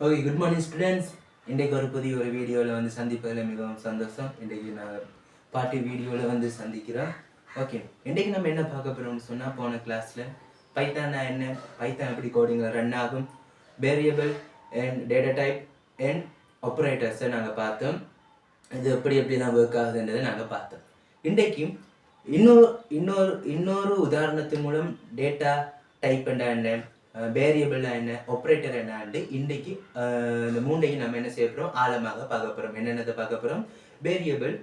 Okay, good morning students. இன்றைக்கு ஒரு புதிய ஒரு வீடியோவில் வந்து சந்திப்பதில் மிகவும் சந்தோஷம். இன்றைக்கு நான் பாட்டு வீடியோவில் வந்து சந்திக்கிறேன். ஓகே, இன்றைக்கு நம்ம என்ன பார்க்க போகிறோம்னு சொன்னால், போன கிளாஸில் பைத்தானா என்ன, பைத்தான் எப்படி கோடிங்கில் ரன் ஆகும், variable and data type and ஆப்ரேட்டர்ஸை நாங்கள் பார்த்தோம். இது எப்படிலாம் ஒர்க் ஆகுதுன்றதை நாங்கள் பார்த்தோம். இன்றைக்கு இன்னொரு உதாரணத்தின் மூலம் டேட்டா டைப் என்ன, வேரியபிள் என்ன, ஆப்ரேட்டர் என்னான்னு இன்றைக்கு இந்த மூண்டையும் நம்ம என்ன செய்ய போகிறோம், ஆழமாக பார்க்க போகிறோம். என்னென்னதை பார்க்க போகிறோம்? Variable,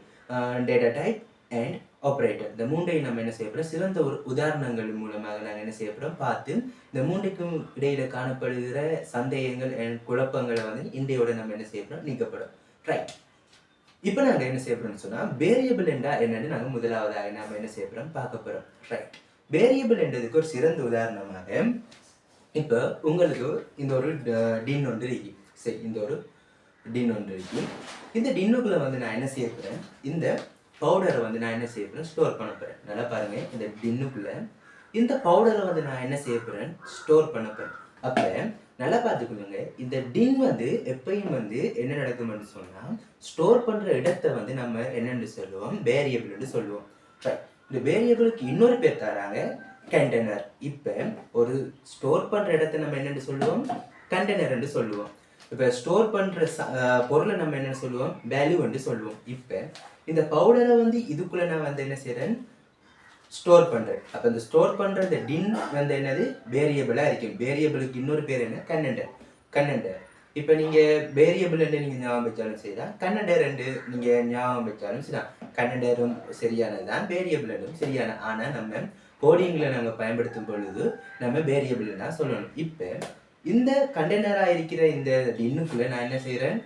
data type and operator. இந்த மூண்டையும் நம்ம என்ன செய்ய போகிறோம், சிறந்த ஒரு உதாரணங்கள் மூலமாக நாங்கள் என்ன செய்ய போகிறோம் பார்த்து, இந்த மூன்றுக்கும் இடையில காணப்படுகிற சந்தேகங்கள் அண்ட் குழப்பங்களை வந்து இன்றையோட நம்ம என்ன செய்ய போகிறோம், நீக்கப்படும். ரைட். இப்போ நாங்கள் என்ன செய்ய போகிறோம்னு சொன்னால், வேரியபிள் என்றா என்னன்னு நாங்கள் முதலாவதாக நம்ம என்ன செய்ய போகிறோம் பார்க்க போகிறோம். ரைட். வேரியபிள் என்றதுக்கு ஒரு சிறந்த உதாரணமாக, இப்போ உங்களுக்கு இந்த ஒரு டின் ஒன்று இருக்கு. சரி, இந்த ஒரு டின் ஒன்று இருக்கு. இந்த டின்னுக்குள்ள வந்து நான் என்ன செய்ய போகிறேன், இந்த பவுடரை வந்து நான் என்ன செய்ய போகிறேன், ஸ்டோர் பண்ண போகிறேன். நல்லா பாருங்க, இந்த டின்னுக்குள்ள இந்த பவுடரை வந்து நான் என்ன செய்ய போகிறேன், ஸ்டோர் பண்ண போகிறேன். அப்போ நல்லா பார்த்துக்கொள்ளுங்க, இந்த டின் வந்து எப்பயும் வந்து என்ன நடக்கும்னு சொன்னால், ஸ்டோர் பண்ணுற இடத்தை வந்து நம்ம என்னென்னு சொல்லுவோம், வேரியபிள்னு சொல்லுவோம். இந்த வேரியபிளுக்கு இன்னொரு பேர் தராங்க, கண்டெய்னர். இப்போ ஒரு ஸ்டோர் பண்ணுற இடத்த நம்ம என்னென்னு சொல்லுவோம், கண்டெய்னர்ன்னு சொல்லுவோம். இப்போ ஸ்டோர் பண்ணுற பொருளை நம்ம என்ன சொல்லுவோம், வேல்யூன்னு சொல்லுவோம். இப்போ இந்த பவுடரை வந்து இதுக்குள்ளே நான் வந்து என்ன செய்கிறேன், ஸ்டோர் பண்ணுறேன். அப்போ இந்த ஸ்டோர் பண்ணுற இந்த டின் வந்து என்னது, வேரியபிளாக இருக்கும். வேரியபிளுக்கு இன்னொரு பேர் என்ன, கண்டெய்னர். இப்போ நீங்கள் வேரியபிள் ரெண்டு நீங்கள் ஞாபகம் வச்சாலும் சரிதான், கண்டெய்னர் ரெண்டு நீங்கள் ஞாபகம் வச்சாலும் சரிதான். கண்டெய்னரும் சரியானது தான், வேரியபிள் ரெண்டும் சரியான. ஆனால் நம்ம கோடிங்கில் நாங்கள் பயன்படுத்தும் பொழுது நம்ம வேரியபிள்னா சொல்லணும். இப்போ இந்த கண்டெய்னராக இருக்கிற இந்த டின்னுக்குள்ளே நான் என்ன செய்கிறேன்,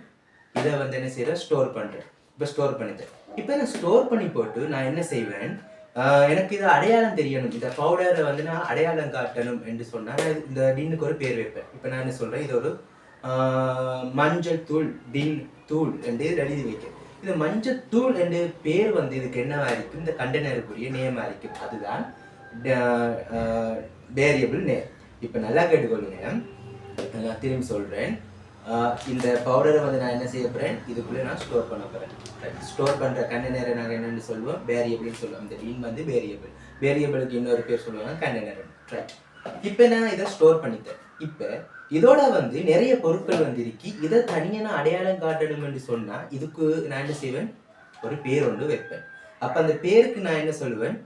இதை வந்து என்ன செய்கிறேன், ஸ்டோர் பண்ணுறேன். இப்போ ஸ்டோர் பண்ணிட்டேன். இப்போ நான் ஸ்டோர் பண்ணி போட்டு நான் என்ன செய்வேன், எனக்கு இது அடையாளம் தெரியணும், இந்த பவுடரை வந்து நான் அடையாளம் காட்டணும் என்று சொன்னால் இந்த டின்னுக்கு ஒரு பேர் வைப்பேன். இப்போ நான் என்ன சொல்கிறேன், இது ஒரு மஞ்சள் தூள் டின் தூள் என்று எழுதி வைக்கிறேன். இது மஞ்சள் தூள் என்று பேர் வந்து இதுக்கு என்னவா இருக்கும், இந்த கண்டெய்னருக்குரிய நேமாக இருக்கும். அதுதான் வேரியபிள் நேம். இப்போ நல்லா கேட்டுக்கொள்ளுங்க, நான் திரும்பி சொல்கிறேன். இந்த பவுடரை வந்து நான் என்ன செய்ய போகிறேன், இதுக்குள்ளே நான் ஸ்டோர் பண்ண போகிறேன். ஸ்டோர் பண்ணுற கண்டெய்னரை நாங்கள் என்னென்னு சொல்லுவோம், வேரியபிள்னு சொல்லுவோம். இந்த டின் வந்து வேரியபிளுக்கு இன்னொரு பேர் சொல்லுவாங்க, கண்டெய்னர். ரைட். இப்போ நான் இதை ஸ்டோர் பண்ணிட்டேன். இப்போ இதோட வந்து நிறைய பொருட்கள் வந்து இருக்கு. இதை தனியாக நான் அடையாளம் காட்டணும் என்று சொன்னால் இதுக்கு நான் என்ன செய்வேன், ஒரு பேர் ஒன்று வைப்பேன். அப்போ அந்த பேருக்கு நான் என்ன சொல்லுவேன்,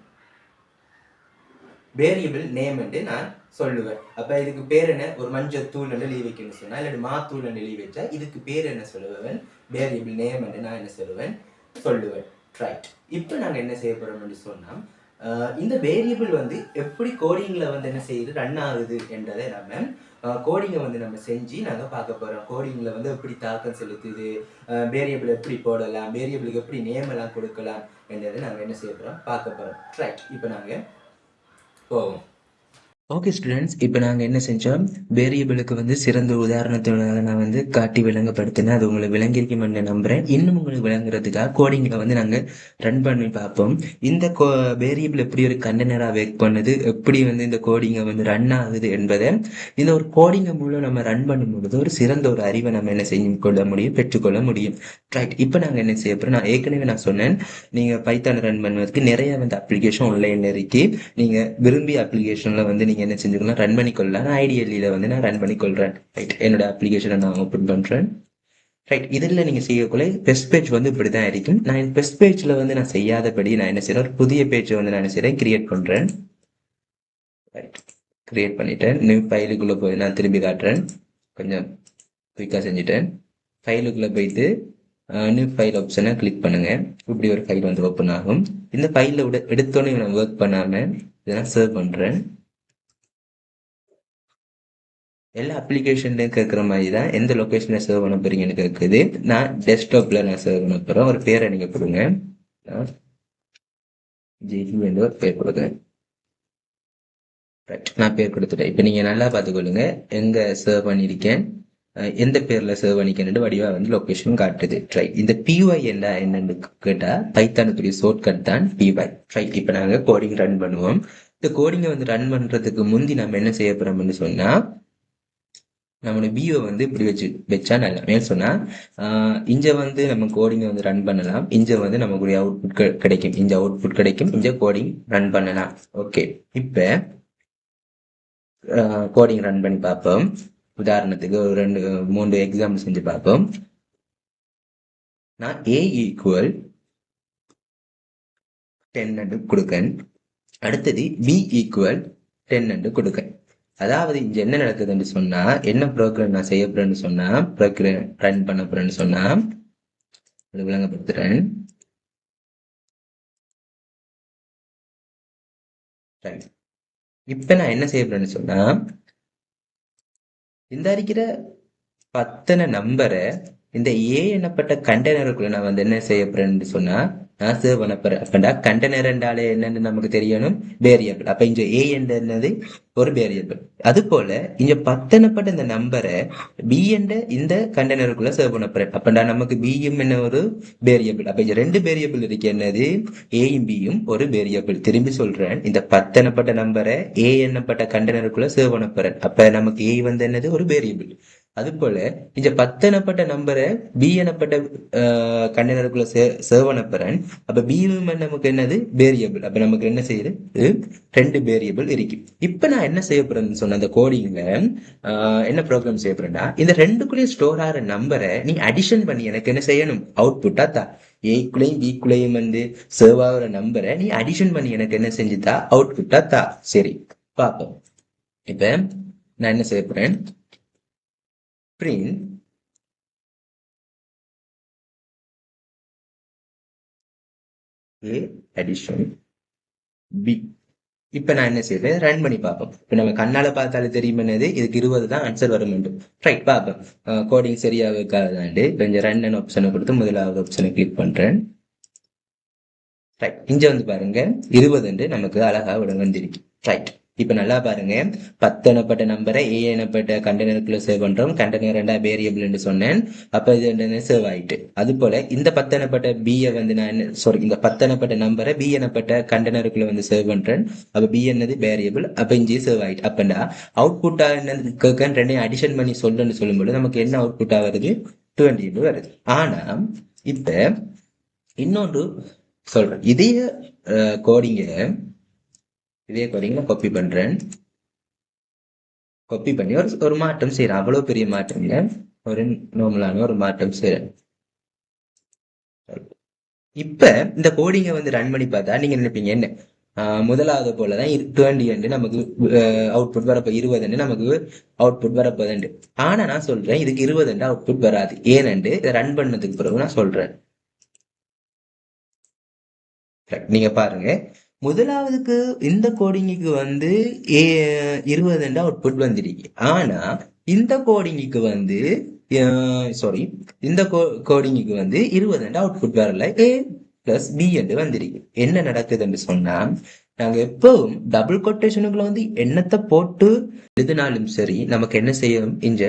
வேரியபிள் நேம் என்று நான் சொல்லுவேன். அப்போ இதுக்கு பேர் என்ன, ஒரு மஞ்சள் தூள் என்று எழுதி வைக்கணும்னு சொன்னால், இல்லாட்டி மாத்தூள் என்று எழுதி வச்சா இதுக்கு பேர் என்ன சொல்லுவேன், வேரியபிள் நேம் என்று நான் என்ன சொல்லுவேன். ரைட். இப்போ நாங்கள் என்ன செய்ய போகிறோம்னு சொன்னால், இந்த வேரியபிள் வந்து எப்படி கோடிங்கில் வந்து என்ன செய்யுது, ரன் ஆகுது என்றதை நம்ம கோடிங்கை வந்து நம்ம செஞ்சு நாங்கள் பார்க்க போகிறோம். கோடிங்கில் வந்து எப்படி தாக்கம் செலுத்துது, வேரியபிள் எப்படி போடலாம், வேரியபிளுக்கு எப்படி நேம் எல்லாம் கொடுக்கலாம் என்றதை நாங்கள் என்ன செய்ய போகிறோம் பார்க்க போகிறோம். ரைட். இப்போ நாங்கள் போவோம். ஓகே ஸ்டூடெண்ட்ஸ், இப்போ நாங்கள் என்ன செஞ்சோம், வேரியபிளுக்கு வந்து சிறந்த உதாரணத்தோட நான் வந்து காட்டி விளங்கப்படுத்தினேன். அது உங்களுக்கு விளங்கியிருக்குமென்னு நம்புகிறேன். இன்னும் உங்களுக்கு விளங்குறதுக்காக கோடிங்கில் வந்து நாங்கள் ரன் பண்ணி பார்ப்போம். இந்த வேரியபிள் எப்படி ஒரு கண்டெய்னராக ஒர்க் பண்ணுது, எப்படி வந்து இந்த கோடிங்கை வந்து ரன் ஆகுது என்பதை இந்த ஒரு கோடிங்கை மூலம் நம்ம ரன் பண்ணும்பொழுது ஒரு சிறந்த ஒரு அறிவை நம்ம என்ன செய்ய கொள்ள முடியும், பெற்றுக்கொள்ள முடியும். ரைட். இப்போ நாங்கள் என்ன செய்ய போகிறோம், நான் ஏற்கனவே நான் சொன்னேன், நீங்கள் பைத்தான் ரன் பண்ணுவதற்கு நிறைய வந்து அப்ளிகேஷன் ஆன்லைனில் இருக்கு. நீங்கள் விரும்பிய அப்ளிகேஷனில் வந்து என்ன செஞ்சுக்கலாம், ரன் பண்ணிக்கொள்ளலாம். நான் ஐடியலியில் வந்து நான் ரன் பண்ணிக்கொள்கிறேன். ரைட். என்னோட அப்ளிகேஷனை நான் ஓப்பன் பண்ணுறேன். ரைட். இதில் நீங்கள் செய்யக்குள்ள பெஸ்ட் பேஜ் வந்து இப்படி தான் இருக்கும். நான் பெஸ்ட் பேஜில் வந்து நான் செய்யாதபடி நான் என்ன செய்கிறேன், ஒரு புதிய பேஜை வந்து நான் என்ன செய்கிறேன், கிரியேட் பண்ணுறேன். ரைட். கிரியேட் பண்ணிட்டேன். நியூ ஃபைலுக்குள்ளே போய் நான் திரும்பி காட்டுறேன். கொஞ்சம் குயிக்காக செஞ்சுட்டேன். ஃபைலுக்குள்ளே போயிட்டு நியூ ஃபைல் ஆப்ஷனை கிளிக் பண்ணுங்கள். இப்படி ஒரு ஃபைல் வந்து ஓப்பன் ஆகும். இந்த ஃபைலில் எடுத்தோன்னே நான் ஒர்க் பண்ணாமல் இதை நான் சேவ் பண்ணுறேன். எல்லா அப்ளிகேஷன்லையும் கேட்குற மாதிரி தான் எந்த லொக்கேஷனில் சேவ் பண்ண போறீங்கன்னு கேட்குது. நான் டெஸ்க்டாப்பில் நான் சேவ் பண்ண போகிறேன். ஒரு பேரை நீங்கள் கொடுங்க, ஜிஜி என்று ஒரு பேர் கொடுங்க. ரைட். நான் பேர் கொடுத்துட்டேன். இப்போ நீங்கள் நல்லா பார்த்துக்கொள்ளுங்க, எங்கே சேவ் பண்ணியிருக்கேன், எந்த பேரில் சேவ் பண்ணிக்கணுன்னு வடிவாக வந்து லொக்கேஷன் காட்டுது. ரைட். இந்த பிஒய் என்னன்னு கேட்டால் பைத்தானுக்குரிய ஷார்ட்கட் தான் பிஒய். ரைட். இப்போ நாங்கள் கோடிங் ரன் பண்ணுவோம். இந்த கோடிங்கை வந்து ரன் பண்ணுறதுக்கு முந்தி நம்ம என்ன செய்ய போகிறோம்னு சொன்னால், நம்மளோட வியூவை வந்து இப்படி வச்சா நல்லா மேல் சொன்னா இங்க வந்து நம்ம கோடிங்கை வந்து ரன் பண்ணலாம். இங்க வந்து நமக்கு அவுட்புட் கிடைக்கும். இங்க அவுட்புட் கிடைக்கும். இங்க கோடிங் ரன் பண்ணலாம். ஓகே, இப்ப கோடிங் ரன் பண்ணி பார்ப்போம். உதாரணத்துக்கு ஒரு 2-3 எக்ஸாம்பிள் செஞ்சு பார்ப்போம். நான் a ஈக்குவல் 10 என்று கொடுக்கேன். அடுத்தது b ஈக்குவல் 10 என்று கொடுக்கேன். அதாவது இங்க என்ன நடக்குதுன்னு சொன்னா, என்ன ப்ரோக்ராம் நான் செய்ய போறேன்னு சொன்னா, ப்ரோக்ராம் ரன் பண்ண போறேன்னு சொன்னா விளங்கப்படுத்துறேன். இப்ப நான் என்ன செய்ய போறேன்னு சொன்னா, இந்த இருக்கிற 10 நம்பரை இந்த ஏ எனப்பட்ட கண்டெய்னருக்குள்ள நான் வந்து என்ன செய்ய போறேன்னு சொன்னா, நான் சேவ் பண்ண போறேன். அப்படா கண்டெய்னர் என்றாலே என்னன்னு நமக்கு தெரியணும், வேரியபிள். அப்ப இங்க ஏ என்னது ஒரு வேரியபிள். அது போல இங்க 10 இந்த நம்பரை பி என்ற இந்த கண்டெய்னருக்குள்ள சேவ் பண்ண போறேன். அப்படா நமக்கு பியும் என்ன ஒரு வேரியபிள். அப்ப இங்க 2 வேரியபிள் இருக்கு. என்னது, ஏயும் பியும் ஒரு வேரியபிள். திரும்பி சொல்றேன், இந்த 10 நம்பரை ஏ என்னப்பட்ட கண்டெய்னருக்குள்ள சேவ் பண்ண போறேன். அப்ப நமக்கு ஏ வந்து என்னது ஒரு வேரியபிள். அது போல இந்த 10 நம்பரை பி எனப்பட்ட கண்டெய்னருக்குள்ள சேவ் பண்ண அப்ப பி நமக்கு என்னது வேரியபிள். அப்ப நமக்கு என்ன செய்யுது, 2 வேரியபிள் இருக்கு. இப்ப நான் என்ன செய்ய போறேன்னு சொன்ன அந்த கோடிங்ல என்ன ப்ரோக்ராம் செய்ய போறேன்னா, இந்த 2க்குள்ளேயும் ஸ்டோர் ஆகிற நம்பரை நீ அடிஷன் பண்ணி எனக்கு என்ன செய்யணும், அவுட்புட்டா தான். ஏக்குள்ளேயும் பிக்குள்ளேயும் வந்து சேவ் ஆகிற நம்பரை நீ அடிஷன் பண்ணி எனக்கு என்ன செஞ்சுதா, அவுட்புட்டா தா. சரி, பார்ப்போம். இப்ப நான் என்ன செய்ய போறேன், print a addition b. இப்ப நான் என்ன செய்யறேன், ரன் பண்ணி பார்ப்போம். இப்ப நம்ம கண்ணால பார்த்தாலே தெரியும் என்னது, இதுக்கு 20 தான் ஆன்சர் வரும். ரைட், பார்ப்போம். கோடிங் சரியாக இருக்காதாண்டு கொஞ்சம் ரன் ஆப்ஷனை கொடுத்து முதலாவது ஆப்ஷனை கிளிக் பண்றேன். ரைட், இங்க வந்து பாருங்க 20 நமக்கு அழகா வந்திருக்கு. ரைட், இப்ப நல்லா பாருங்க, 10 எனப்பட்ட நம்பரை ஏ எனப்பட்ட கண்டெய்னருக்குள்ள சேவ் பண்றோம். கண்டெய்னர் 2 வேரியபிள் சொன்னேன். அப்ப இது சேவ் ஆயிட்டு. அது போல இந்த 10 எனப்பட்ட பியை வந்து நான் இந்த 10 எனப்பட்ட நம்பரை பி எனப்பட்ட கண்டெய்னருக்குள்ள வந்து சேவ் பண்றேன். அப்ப பி என்னது வேரியபிள். அப்ப இங்கே சேவ் ஆயிட்டு. அப்பண்டா அவுட்புட்டா என்ன ரெண்டையும் அடிஷன் பண்ணி சொல்லுன்னு சொல்லும்போது நமக்கு என்ன அவுட்புட்டா வருது, 20 வருது. ஆனா இப்ப இன்னொன்று சொல்றேன், இதே கோடிங்க காப்பி பண்றேன். காப்பி பண்ணி ஒரு மாற்றம் செய்யறேன். அவ்வளவு பெரிய மாற்றம் இல்ல, ஒரு நார்மலான ஒரு மாற்றம் செய்யறேன். இப்ப இந்த கோடிங்க வந்து ரன் பண்ணி பார்த்தா நீங்க நினைப்பீங்க என்ன, முதலாவது போலதான் 20 நமக்கு அவுட்புட் வரப்போ 20 நமக்கு அவுட்புட் வரப்போதுண்டு. ஆனா நான் சொல்றேன், இதுக்கு 20 அவுட்புட் வராது. ஏனென்று இதை ரன் பண்ணதுக்கு பிறகு நான் சொல்றேன். நீங்க பாருங்க, முதலாவதுக்கு இந்த கோடிங்குக்கு வந்து 20 அவுட்புட் வந்துருக்கு. ஆனா இந்த கோடிங்குக்கு வந்து சாரி, இந்த கோடிங்குக்கு வந்து 20 அவுட்புட் வரல, ஏ பிளஸ் பி என்று வந்திருக்கு. என்ன நடக்குதுன்னு சொன்னா, நாங்க எப்பவும் டபுள் கொட்டேஷனுக்குள்ள வந்து எண்ணத்தை போட்டு எழுதினாலும் சரி, நமக்கு என்ன செய்யும், இங்க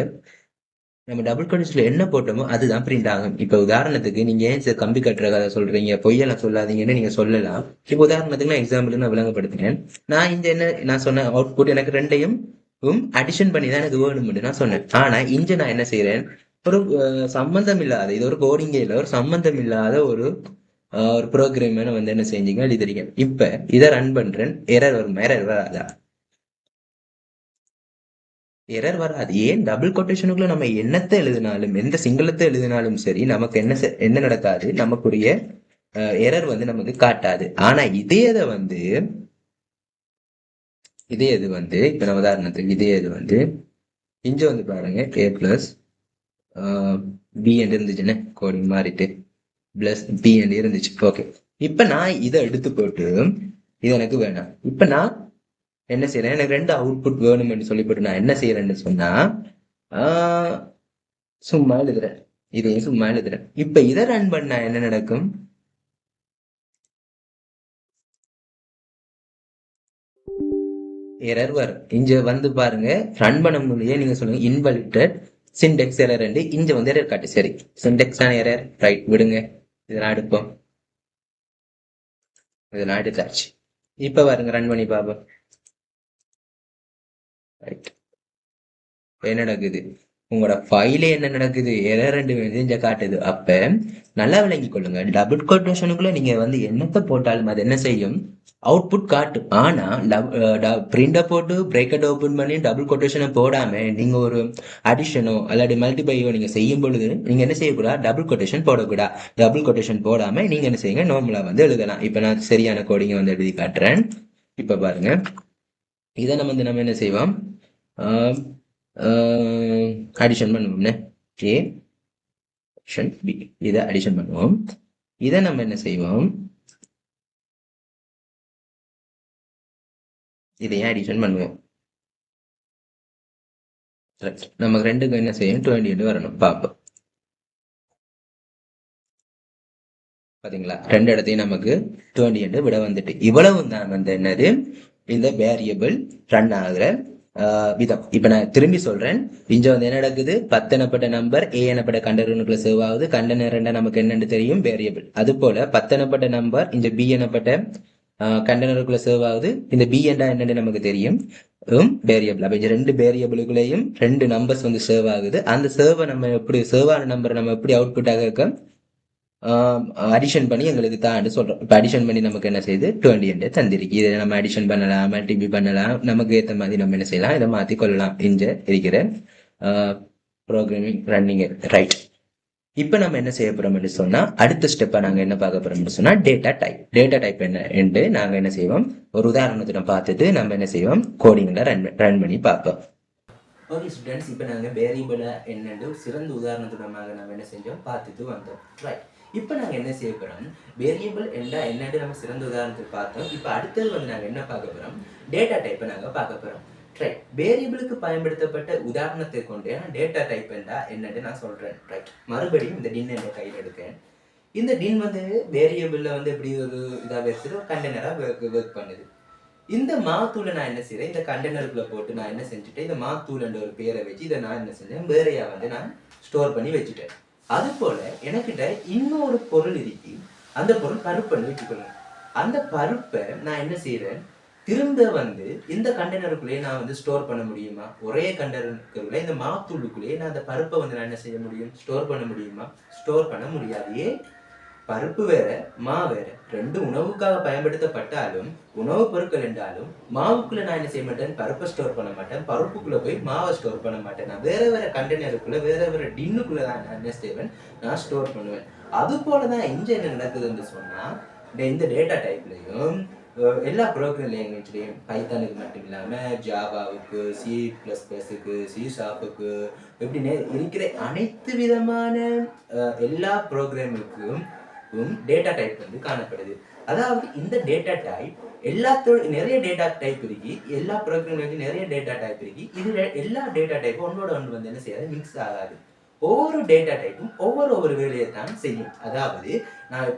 நம்ம டபுள் கொட்டேஷன்ல என்ன போட்டோமோ அதுதான் பிரிண்ட் ஆகும். இப்ப உதாரணத்துக்கு நீங்க ஏன் சார் கம்பி கட்டுற கதை சொல்றீங்க, பொய்யெல்லாம் சொல்லாதீங்கன்னு நீங்க சொல்லலாம். இப்ப உதாரணத்துக்கு நான் எக்ஸாம்பிள் நான் விளங்கப்படுத்தினேன். நான் இந்த என்ன நான் சொன்ன அவுட்புட் எனக்கு ரெண்டையும் அடிஷன் பண்ணி தான் எனக்கு வேணும்னு நான் சொன்னேன். ஆனா இங்க நான் என்ன செய்யறேன், ஒரு சம்பந்தம் இல்லாத, இது ஒரு கோடிங்கே இல்ல, ஒரு சம்பந்தம் இல்லாத ஒரு ஒரு ப்ரோக்ராம் வந்து என்ன செஞ்சீங்க எழுதிருக்கீங்க. இப்ப இதை ரன் பண்றேன், எரர் வரும். எரர் வராதா, எரர் வராது. ஏன், டபுள் கொட்டேஷனுக்குள்ள நம்ம என்னத்தை எழுதினாலும், எந்த சிங்களத்தை எழுதினாலும் சரி, நமக்கு என்ன நடக்காது, நமக்குரிய எரர் வந்து நமக்கு காட்டாது. ஆனா இதே இது வந்து இப்ப நம்ம உதாரணத்துக்கு இதே இது வந்து இங்க வந்து பாருங்க, ஏ பிளஸ் பி என்று இருந்துச்சுன்னு கோடிங் மாறிட்டு பிளஸ் பி என்று இருந்துச்சு. ஓகே, இப்ப நான் இதை எடுத்து போட்டு இது எனக்கு வேணாம். இப்ப நான் என்ன செய்யறேன், எனக்கு 2 அவுட்புட் வேணும்னு சொல்லி போட்டு நான் என்ன செய்யறேன்னு சொன்னா, சும்மா எழுதுறேன். இதையும் சும்மா எழுதுறேன். இப்ப இதை ரன் பண்ணா என்ன நடக்கும், எரர் வரும். இங்க வந்து பாருங்க, ரன் பண்ண முடியே நீங்க சொல்லுங்க இன்வெலிட்டட் சிண்டெக்ஸ் எரர் இங்க வந்து எரர் காட்டு. சரி, சிண்டெக்ஸ் ஆன எரர், ரைட், விடுங்க. இதெல்லாம் எடுப்போம். இதெல்லாம் எடுத்தாச்சு. இப்ப பாருங்க, ரன் பண்ணி பார்ப்போம். ரைட், என்ன நடக்குது, உங்களோட ஃபைல என்ன நடக்குது எரர் ரெண்டு இங்க காட்டுது. அப்ப நல்லா விளங்கிக் கொள்ளுங்க, டபுள் கொட்டேஷனுக்குள்ள நீங்க வந்து என்னத்தை போட்டாலும் அது என்ன செய்யும், அவுட்புட் காட்டும். ஆனா பிரிண்ட போட்டு பிரேக்கெட் ஓபன் பண்ணி டபுள் கொட்டேஷனை போடாம நீங்க ஒரு அடிஷனோ அல்லது மல்டிபையோ நீங்க செய்யும் பொழுது நீங்க என்ன செய்யக்கூடாது, டபுள் கொட்டேஷன் போடக்கூடாது. டபுள் கொட்டேஷன் போடாம நீங்க என்ன செய்யுங்க, நார்மலா வந்து எழுதலாம். இப்ப நான் சரியான கோடிங்க வந்து எழுதி காட்டுறேன். இப்ப பாருங்க, இதை நம்ம என்ன செய்வோம், அடிஷன் பண்ணுவோம்னே, ஏ ஆப்ஷன் பி, இதை அடிஷன் பண்ணுவோம். இதை நம்ம என்ன செய்வோம், இதையும் அடிஷன் பண்ணுவோம். நமக்கு ரெண்டுக்கும் என்ன செய்யும், 20 வரணும். பார்ப்போம். பாத்தீங்களா, ரெண்டு இடத்தையும் நமக்கு 20 விட வந்துட்டு. இவ்வளவு தான் வந்து என்னது, இந்த வேரியபிள் ரன் ஆகுற விதம். இப்ப நான் திரும்பி சொல்றேன். இங்க வந்து என்ன நடக்குது, 10 எனப்பட்ட நம்பர் ஏ எனப்பட்ட கண்டெய்னருக்குள்ள சேவ் ஆகுது. கண்டெய்னர் நமக்கு என்னன்னு தெரியும், வேரியபிள். அது போல 10 எனப்பட்ட நம்பர் இந்த பி எனப்பட்ட கண்டெய்னருக்குள்ள சேவ் ஆகுது. இந்த பி என்றா என்னன்னு நமக்கு தெரியும், வேரியபிள். அப்ப இந்த ரெண்டு வேரியபிளுக்குள்ளேயும் ரெண்டு நம்பர்ஸ் வந்து சேவ் ஆகுது. அந்த சேவை நம்ம எப்படி, சேவான நம்பரை நம்ம எப்படி அவுட்புட் ஆக அடிஷன் பண்ணி எங்களுக்கு தான் சொல்றோம். இப்போ அடிஷன் பண்ணி நமக்கு என்ன செய்யுது, 20 தந்திருக்கு. இதை நம்ம அடிஷன் பண்ணலாம், மல்டிபி பண்ணலாம், நமக்கு ஏற்ற மாதிரி நம்ம என்ன செய்யலாம், இதை மாற்றி கொள்ளலாம். இங்க இருக்கிற ப்ரோக்ராமிங் ரன்னிங் ரைட். இப்போ நம்ம என்ன செய்ய போறோம்னு சொன்னா, அடுத்த ஸ்டெப்பை நாங்கள் என்ன பார்க்க போறோம்னு சொன்னா, டேட்டா டைப். டேட்டா டைப் என்ன என்று நாங்கள் என்ன செய்வோம், ஒரு உதாரணத்துடன் பார்த்துட்டு நம்ம என்ன செய்வோம், கோடிங்கில் ரன் பண்ணி பார்ப்போம். ஓகே ஸ்டூடெண்ட்ஸ், இப்போ நாங்கள் வேரியபிளை என்னென்று சிறந்த உதாரணத்துடமாக நம்ம என்ன செஞ்சோம், பார்த்துட்டு வந்தோம். ரைட். இப்போ நாங்கள் என்ன செய்ய போகிறோம், வேரியபிள் என்னென்று நம்ம சிறந்த உதாரணத்துக்கு பார்த்தோம். இப்போ அடுத்தது வந்து நாங்கள் என்ன பார்க்க போகிறோம், டேட்டா டைப்பை நாங்கள் பார்க்க போகிறோம். ரைட். வேரியபிளுக்கு பயன்படுத்தப்பட்ட உதாரணத்தை கொண்டு டேட்டா டைப் என்னன்னு நான் சொல்கிறேன். ரைட். மறுபடியும் இந்த டின் என்ற கையில் எடுக்கேன். இந்த டின் வந்து வேரியபிளில் வந்து எப்படி ஒரு இதாக வச்சுட்டு ஒரு கண்டெய்னராக ஒர்க் பண்ணுது. இந்த மாத்தூளை நான் என்ன செய்யறேன், இந்த கண்டெய்னருக்குள்ள போட்டு நான் என்ன செஞ்சுட்டேன், இந்த மாத்தூள்ன்ற ஒரு பேரை வச்சு இதை நான் என்ன செஞ்சேன், வேறையா வந்து நான் ஸ்டோர் பண்ணி வச்சுட்டேன். அது போல எனக்கிட்ட இன்னொரு பொருள் இருக்கு, அந்த பொருள் பருப்புன்னு வச்சுக்கணும். அந்த பருப்பை நான் என்ன செய்யறேன், திரும்ப வந்து இந்த கண்டெய்னருக்குள்ளேயே நான் வந்து ஸ்டோர் பண்ண முடியுமா? ஒரே கண்டெய்னருக்குள்ளே இந்த மாத்தூளுக்குள்ளேயே நான் அந்த பருப்பை வந்து நான் என்ன செய்ய முடியும், ஸ்டோர் பண்ண முடியுமா? ஸ்டோர் பண்ண முடியாது. ஏன்? பருப்பு வேற மா வேற, ரெண்டு உணவுக்காக பயன்படுத்தப்பட்டாலும் உணவுப் பொருட்கள் என்றாலும் மாவுக்குள்ள நான் என்ன செய்ய மாட்டேன், பருப்பை ஸ்டோர் பண்ண மாட்டேன், பருப்புக்குள்ள போய் மாவை ஸ்டோர் பண்ண மாட்டேன். நான் வேற வேற கண்டெய்னருக்குள்ள வேற வேற டின்னுக்குள்ள தான் நான் என்ன செய்வேன், நான் ஸ்டோர் பண்ணுவேன். அது போலதான் இங்க என்ன நடக்குதுன்னு சொன்னா, இந்த டேட்டா டைப்லையும் எல்லா ப்ரோக்ராம் லாங்குவேஜ்லையும் பைத்தானுக்கு மட்டும் இல்லாமல் ஜாவாவுக்கு, C++க்கு, C#க்கு எப்படின்னு இருக்கிற அனைத்து விதமான எல்லா ப்ரோக்ராமுக்கும் டேட்டா டைப் வந்து காணப்படுது. அதாவது இந்த டேட்டா டைப் எல்லாத்தோட நிறைய டேட்டா டைப் இருக்கு, எல்லா ப்ரோக்ராம்லையும் நிறைய டேட்டா டைப் இருக்கு. இதுல எல்லா டேட்டா டைப்பும் ஒன்றோட ஒன்று வந்து என்ன செய்யாது, மிக்ஸ் ஆகாது. ஒவ்வொரு டேட்டா டைப்பும் ஒவ்வொரு வேலையை தான் செய்யும். அதாவது நான்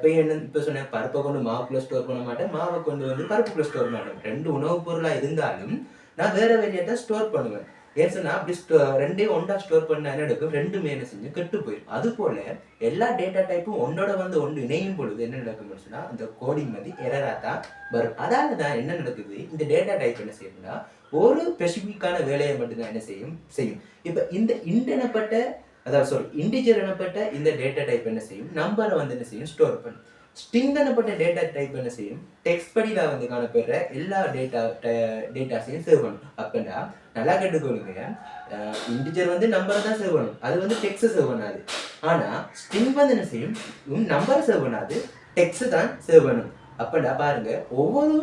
இப்போ சொன்ன பருப்பை கொண்டு மாவுக்குள்ள ஸ்டோர் பண்ண மாட்டேன், மாவை கொண்டு வந்து பருப்புக்குள்ள ஸ்டோர் பண்ண மாட்டேன். ரெண்டு உணவுப் பொருளா இருந்தாலும் நான் வேற வேலையை தான் ஸ்டோர் பண்ணுவேன். ஏன் சொன்னா அப்படி ரெண்டையும் ஒன்றா ஸ்டோர் பண்ண என்ன நடக்கும், ரெண்டுமே என்ன செஞ்சு கெட்டு போயிடும். அது போல எல்லா டேட்டா டைப்பும் ஒன்றோட வந்து ஒன்று இணையும் பொழுது என்ன நடக்கும்னு சொன்னா, அந்த கோடிங் வந்து எரரா தான் வரும். அதாவது தான் என்ன நடக்குது, இந்த டேட்டா டைப் என்ன செய்யும்னா ஒரு ஸ்பெசிஃபிக்கான வேலையை மட்டும்தான் என்ன செய்யும். இப்ப இந்த இண்டெனப்பட்ட, அதாவது இன்டிஜர் எனப்பட்ட இந்த டேட்டா டைப் என்ன செய்யும், நம்பரை வந்து என்ன செய்யும், ஸ்டோர் பண்ணும். ஸ்ட்ரிங் எனப்பட்ட டேட்டா டைப் என்ன செய்யும், டெக்ஸ்ட் படியில வந்து காணப்படுற எல்லா டேட்டாஸையும் சேவ் பண்ணும். அப்படின்னா நல்லா கேட்டுக்கொள்ளுங்க, இன்டிஜர் வந்து நம்பரை தான் சேவ் பண்ணும், அது வந்து டெக்ஸ்ட் சேவ் பண்ணாது. ஆனா ஸ்ட்ரிங் வந்து என்ன செய்யும், நம்பரை சேவ் பண்ணாது, டெக்ஸ்ட் தான் சேவ் பண்ணும். அப்படின்னா பாருங்க, ஒவ்வொரு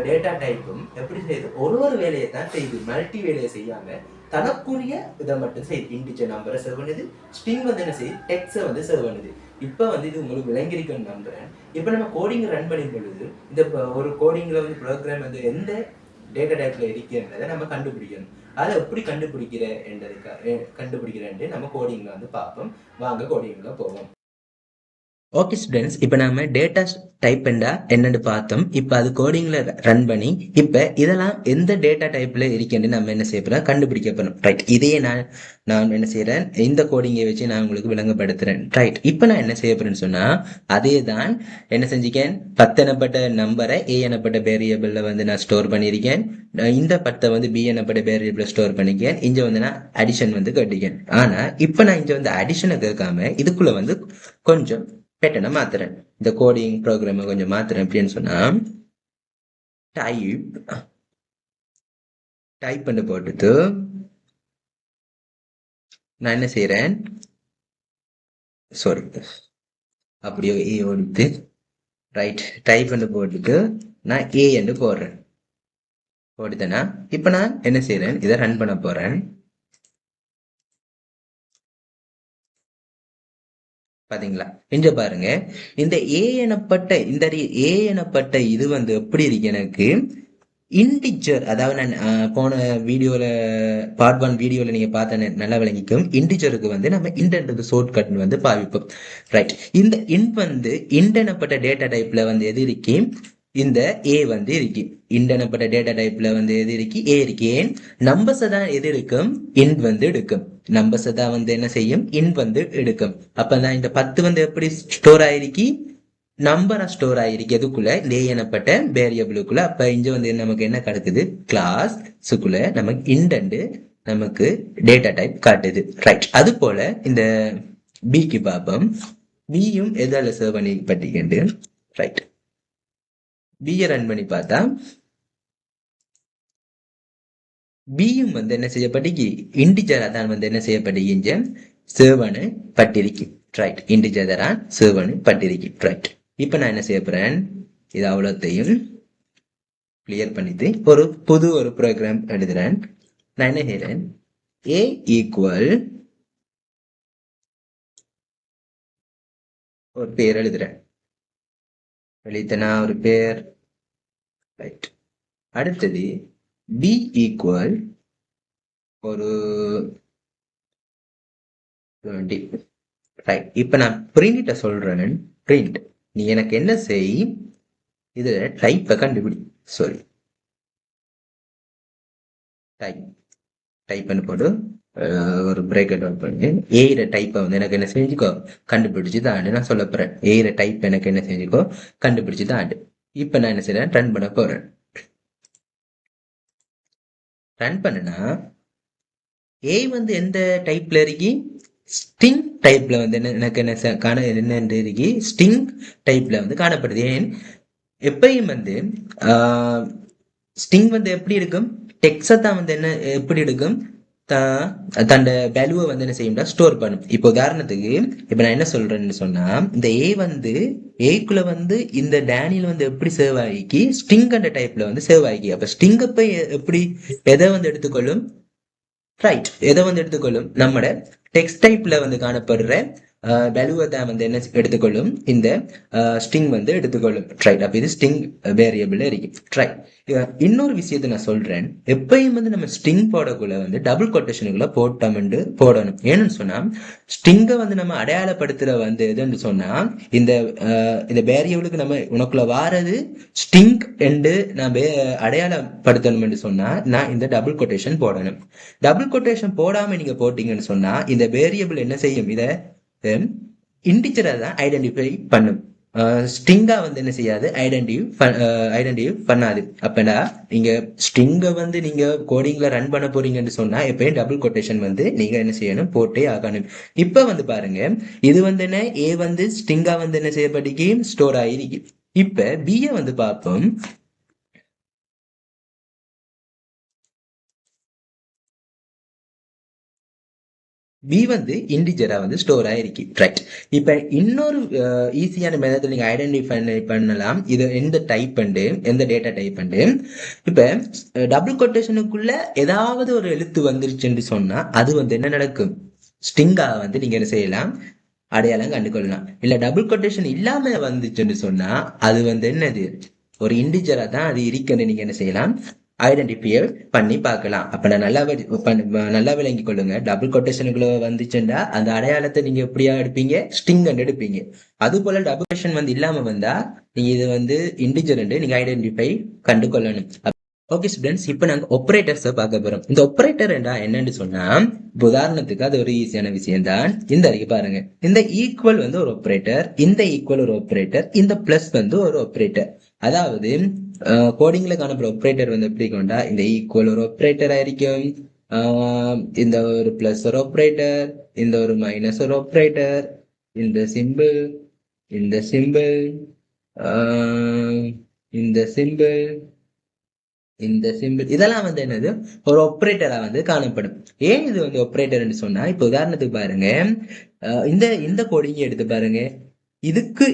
டேட்டா டைப்பும் எப்படி செய்யுது, ஒரு வேலையை தான் செய்யுது, மல்டி வேலையை செய்யாம தனக்குரிய இதை மட்டும் செய்யுது. இன்டிஜர் நம்பரை சேவ் பண்ணுது, ஸ்ட்ரிங் வந்து என்ன செய்யுது, டெக்ஸ்ட்டை வந்து சேவ் பண்ணுது. இப்போ வந்து இது உங்களுக்கு விளங்கியிருக்குன்னு நம்புறேன். இப்போ நம்ம கோடிங் ரன் பண்ணும் பொழுது இந்த ஒரு கோடிங்கில் வந்து ப்ரோக்ராம் வந்து எந்த டேட்டா டைப்ல இருக்கிறதை நம்ம கண்டுபிடிக்கணும். அதை எப்படி கண்டுபிடிக்கிறேன் நம்ம கோடிங்ல வந்து பார்ப்போம். வாங்க கோடிங்ல போவோம். ஓகே ஸ்டூடெண்ட்ஸ், இப்போ நாம டேட்டா டைப் என்னன்னு பார்த்தோம். இப்போ அது கோடிங்ல ரன் பண்ணி இப்போ இதெல்லாம் எந்த டேட்டா டைப்ல இருக்குன்னு நம்ம என்ன செய்ய போறோம், கண்டுபிடிக்க போறோம். ரைட், இதையே நான் என்ன செய்யறேன், இந்த கோடிங்கை வச்சு நான் உங்களுக்கு விளங்கப்படுத்துறேன். ரைட், இப்போ நான் என்ன செய்ய போறேன்னு சொன்னா, அதே தான் என்ன செஞ்சிருக்கேன், 10 எனப்பட்ட நம்பரை ஏ எனப்பட்ட வேரியபிள்ல வந்து நான் ஸ்டோர் பண்ணியிருக்கேன். இந்த 10 வந்து பி எனப்பட்ட வேரியபிள்ல ஸ்டோர் பண்ணிக்கேன். இங்க வந்து நான் அடிஷன் வந்து கட்டிக்கேன். ஆனா இப்போ நான் இங்க வந்து அடிஷனை கேட்காம இதுக்குள்ள வந்து கொஞ்சம் பேட்டர்னை மாத்துறேன். இந்த கோடிங் ப்ரோக்ராமை கொஞ்சம் மாத்துறேன். அப்படின்னு சொன்னா டைப் பண்ணி போட்டுட்டு நான் என்ன செய்யறேன், சாரி அப்படியே ஏ ஓடிட்டு ரைட் டைப் பண்ணி போட்டுட்டு நான் ஏ என்று போடுறேன். போட்டுட்டேன்னா இப்ப நான் என்ன செய்யறேன், இதை ரன் பண்ண போறேன். பாத்தீங்களா, இங்க பாருங்க, இந்த ஏ எனப்பட்ட இது வந்து எப்படி இருக்கு எனக்கு இன்டிஜர். அதாவது நான் போன வீடியோல பார்ட் 1 வீடியோல நீங்க பார்த்த நல்லா விளங்கிக்கும். இன்டிஜருக்கு வந்து நம்ம இன்ட் ஷார்ட் கட் வந்து பாவிப்போம். ரைட், இந்த இன்ட் வந்து இன்ட் எனப்பட்ட டேட்டா டைப்ல வந்து எது இருக்கு, இந்த ஏ வந்து இருக்கு. இன்ட் எனப்பட்ட டேட்டா டைப்ல வந்து எது இருக்கு, ஏ இருக்கு. ஏன் நம்பர்ஸ் தான் எது எடுக்கும், இன்ட் வந்து எடுக்கும். நம்பர்ஸ் தான் வந்து என்ன செய்யும், இன்ட் வந்து எடுக்கும். அப்பதான் இந்த 10 வந்து எப்படி ஸ்டோர் ஆயிருக்கு, நம்பரா ஸ்டோர் ஆயிருக்கு எதுக்குள்ள, இந்த ஏ எனப்பட்ட வேரியபிளுக்குள்ள. அப்ப இங்க வந்து நமக்கு என்ன கிடைக்குது, கிளாஸ்க்குள்ள நமக்கு இன்ட் நமக்கு டேட்டா டைப் காட்டுது. ரைட், அது போல இந்த பிக்கு பாப்போம். பியும் எதால சர்வ் பண்ணி பட்டிக்கிண்டு. ரைட், பியை ரன் பண்ணி பார்த்தா பியும் வந்து என்ன செய்யப்பட்டிருக்கு, இன்டிஜரா தான் வந்து என்ன செய்யப்பட்டிருக்கின்ற சேவனு பட்டிருக்கு. ரைட், இன்டிஜர் தான் சேவனு பட்டிருக்கு. ரைட், இப்ப நான் என்ன செய்ய போறேன், இது அவ்வளோத்தையும் கிளியர் பண்ணிட்டு ஒரு ப்ரோக்ராம் எழுதுறேன். நான் என்ன செய்யறேன், ஏ ஈக்குவல் ஒரு பேர் எழுதுறேன். எழுத்தனா ஒரு பேர். ரைட், அடுத்தது பி ஈக்குவல் ஒரு 20. ரைட், இப்ப நான் பிரிண்ட சொல்றேன். பிரிண்ட், நீ எனக்கு என்ன செய், இது டைப்பை கண்டுபிடி. சாரி, டைப் பண்ணி போடு, ஒரு பிரேக்கெட் ஒர்க் பண்ணி ஏற டைப்பை வந்து எனக்கு என்ன செஞ்சுக்கோ, கண்டுபிடிச்சு தாண்டு. நான் சொல்ல போறேன், ஏற டைப் எனக்கு என்ன செஞ்சுக்கோ, கண்டுபிடிச்சு தாண்டு. இப்ப நான் என்ன செய்யறேன், ரன் பண்ண போறேன். ரன் பண்ணுனா ஏ வந்து எந்த டைப்ல இருக்கு, ஸ்டிங் டைப்ல வந்து எனக்கு என்ன காண என்ன இருக்கு, ஸ்டிங் டைப்ல வந்து காணப்படுது. ஏன் எப்பயும் வந்து ஸ்டிங் வந்து எப்படி இருக்கும், டெக்ஸை தான் வந்து என்ன எப்படி எடுக்கும், தன்னோட வேல்யூவை வந்து என்ன செய்யும்னா ஸ்டோர் பண்ணும். இப்போ உதாரணத்துக்கு இப்போ நான் என்ன சொல்றேன்னு சொன்னா, இந்த ஏ வந்து ஏக்குள்ள வந்து இந்த டேனியல் வந்து எப்படி சேவ் ஆகி ஸ்டிங் அந்த டைப்ல வந்து சேவ் ஆகி, அப்ப ஸ்டிங் அப்ப எப்படி எதை வந்து எடுத்துக்கொள்ளும், ரைட், எதை வந்து எடுத்துக்கொள்ளும், நம்மட டெக்ஸ்ட் டைப்ல வந்து காணப்படுற வேல்யூவை தான் வந்து என்ன எடுத்துக்கொள்ளும், இந்த ஸ்ட்ரிங் வந்து எடுத்துக்கொள்ளும். ரைட், அப்ப இது ஸ்ட்ரிங் வேரியபிள் இருக்கு. ரைட், இன்னொரு விஷயத்தை நான் சொல்றேன், எப்பயும் வந்து நம்ம ஸ்ட்ரிங் போடக்குள்ள வந்து டபுள் கொட்டேஷனுக்குள்ள போடணும். ஏன்னு சொன்னா ஸ்ட்ரிங்கை வந்து நம்ம அடையாளப்படுத்துற வந்து எதுன்னு சொன்னா, இந்த இந்த வேரியபிளுக்கு நம்ம உனக்குள்ள வாரது ஸ்ட்ரிங் என்று நான் அடையாளப்படுத்தணும் என்று சொன்னா நான் இந்த டபுள் கொட்டேஷன் போடணும். டபுள் கொட்டேஷன் போடாம நீங்க போட்டீங்கன்னு சொன்னா இந்த வேரியபிள் என்ன செய்யும், இதை இன்டிஜரா தான் ஐடென்டிஃபை பண்ணும். ஸ்ட்ரிங்கா வந்து என்ன செய்யாது, ஐடென்டிஃபை பண்ணாது. அப்படா நீங்க ஸ்ட்ரிங்கை வந்து நீங்க கோடிங்ல ரன் பண்ண போறீங்கன்னு சொன்னா எப்பயும் டபுள் கொட்டேஷன் வந்து நீங்க என்ன செய்யணும், போட்டே ஆகணும். இப்ப வந்து பாருங்க, இது வந்து என்ன, ஏ வந்து ஸ்ட்ரிங்கா வந்து என்ன செய்யப்பட்டிருக்கு, ஸ்டோர் ஆகிருக்கு. இப்ப பிய வந்து பார்ப்போம். பி வந்து இன்டிஜரா வந்து ஸ்டோர் ஆயிருக்கு. ரைட், இப்ப இன்னொரு ஈஸியான மெத்தட் நீங்க ஐடென்டிஃபை பண்ணலாம், இது எந்த டைப் பண்ணு, எந்த டேட்டா டைப் பண்ணு. இப்ப டபுள் கொட்டேஷனுக்குள்ள ஏதாவது ஒரு எழுத்து வந்துருச்சுன்னு சொன்னா அது வந்து என்ன நடக்கும், ஸ்ட்ரிங்கா வந்து நீங்க என்ன செய்யலாம், அடையாளம் கண்டுகொள்ளலாம். இல்ல டபுள் கொட்டேஷன் இல்லாம வந்துச்சுன்னு சொன்னா அது வந்து என்னது, ஒரு இன்டிஜரா தான் அது இருக்குன்னு நீங்க என்ன செய்யலாம், ஐடென்டிஃபை பண்ணி பார்க்கலாம். அப்ப நான் நல்லா விளங்கி கொள்ளுங்க. டபுள் கொட்டேஷனுக்குள்ள வந்துச்சுன்னா அந்த அடையாளத்தை நீங்க எப்படியா எடுப்பீங்க, ஸ்டிங் எடுப்பீங்க. அது போல டபுள் கொட்டேஷன் வந்து இல்லாம வந்தா நீங்க இது வந்து இன்டிஜர் நீங்க ஐடென்டிஃபை கண்டு கொள்ளணும். ஓகே ஸ்டூடெண்ட்ஸ், இப்போ நாங்க ஆப்பரேட்டர்ஸை பார்க்க போறோம். இந்த ஆப்பரேட்டர் என்னன்னு சொன்னா, உதாரணத்துக்கு அது ஒரு ஈஸியான விஷயம் தான். இந்த அறிக்கை பாருங்க, இந்த ஈக்குவல் வந்து ஒரு ஆப்பரேட்டர், இந்த ஈக்குவல் ஒரு ஆப்பரேட்டர், இந்த பிளஸ் வந்து ஒரு ஆப்பரேட்டர். அதாவது கோடிங்ல காணப்படும் ஆப்பரேட்டர் வந்து எப்படி கொண்டா, இந்த ஈக்குவல் ஒரு ஆப்பரேட்டர் ஆയിരിக்கும், இந்த ஒரு பிளஸ் ஒரு ஆப்பரேட்டர், இந்த ஒரு மைனஸ் ஒரு ஆப்பரேட்டர், இந்த சிம்பிள், இந்த சிம்பிள், இந்த சிம்பிள், இந்த சிம்பிள், இதெல்லாம் வந்து என்னது, ஒரு ஆப்பரேட்டரா வந்து காணப்படும். ஏன் இது வந்து ஆப்பரேட்டர்னு சொன்னா, இப்ப உதாரணத்துக்கு பாருங்க, இந்த இந்த கோடிங் எடுத்து பாருங்க. இதுக்கு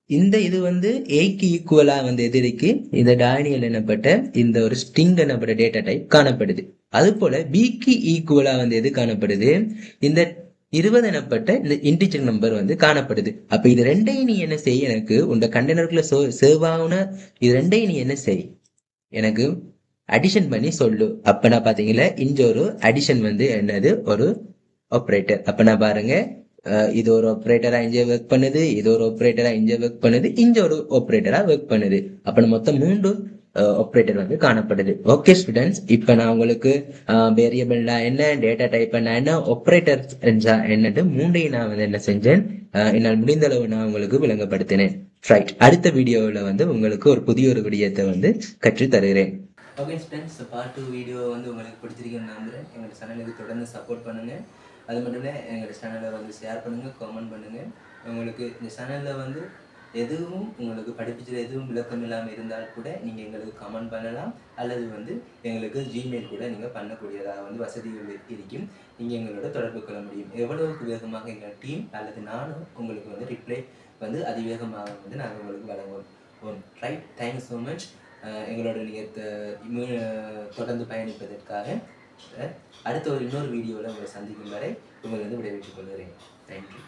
இந்த இது வந்து ஏக்கு ஈக்குவலா வந்து எது இருக்கு, இந்த டானியல் எனப்பட்ட இந்த ஒரு ஸ்ட்ரிங் எனப்பட்ட டேட்டா டைப் காணப்படுது. அது போல பிக்கு ஈக்குவலா வந்து எது காணப்படுது, இந்த 20 எனப்பட்ட இந்த இன்டிஜர் நம்பர் வந்து காணப்படுது. அப்ப இது ரெண்டையும் நீ என்ன செய், எனக்கு உண்ட கண்டெய்னருக்குள்ள சேவ் ஆகுன இது ரெண்டையும் நீ என்ன செய், எனக்கு அடிஷன் பண்ணி சொல்லு. அப்ப நான் பாத்தீங்களா, இங்க ஒரு அடிஷன் வந்து என்னது, ஒரு ஆப்ரேட்டர். அப்ப நான் பாருங்க, இது ஒரு ஆப்ரேட்டரா இங்க ஒர்க் பண்ணுது, இது ஒரு ஆப்ரேட்டரா இங்க ஒர்க் பண்ணுது, இங்க ஒரு ஆப்ரேட்டரா ஒர்க் பண்ணுது. அப்ப மொத்தம் 3 ஆப்ரேட்டர் வந்து காணப்படுது. ஓகே ஸ்டூடெண்ட்ஸ், இப்ப நான் உங்களுக்கு வேரியபிள்னா என்ன, டேட்டா டைப் என்ன, ஆப்ரேட்டர் என்னட்டு மூண்டையும் நான் வந்து என்ன செஞ்சேன், என்னால் முடிந்த அளவு நான் உங்களுக்கு விளங்கப்படுத்தினேன். ரைட், அடுத்த வீடியோவில் வந்து உங்களுக்கு ஒரு புதிய ஒரு விடயத்தை வந்து கற்று தருகிறேன். ஓகே ஸ்டூடெண்ட்ஸ், பார்ட் 2 வீடியோ வந்து உங்களுக்கு பிடிச்சிருக்குன்னு நம்புகிறேன். எங்களோட சேனலுக்கு தொடர்ந்து சப்போர்ட் பண்ணுங்கள். அது மட்டும் இல்லை, எங்களோட சேனலை வந்து ஷேர் பண்ணுங்கள், கமெண்ட் பண்ணுங்கள். உங்களுக்கு இந்த சேனலில் வந்து எதுவும் உங்களுக்கு படிப்பிச்சது எதுவும் விளக்கம் இல்லாமல் இருந்தால் கூட நீங்கள் எங்களுக்கு கமெண்ட் பண்ணலாம், அல்லது வந்து எங்களுக்கு ஜிமெயில் கூட நீங்கள் பண்ணக்கூடியதாக வந்து வசதிகள் இருக்கும். நீங்கள் எங்களோட தொடர்பு கொள்ள முடியும். எவ்வளவுக்கு வேகமாக எங்கள் டீம் அல்லது நானும் உங்களுக்கு வந்து ரிப்ளை வந்து அதிவேகமாக வந்து நாங்கள் உங்களுக்கு வழங்குவோம். Right, thank you so much. எங்களோட நீங்கள் தொடர்ந்து பயணிப்பதற்காக. அடுத்த இன்னொரு வீடியோவில் உங்களை சந்திக்கும் வரை உங்களை வந்து விடைபெற்றுக் கொள்கிறேன். தேங்க்யூ.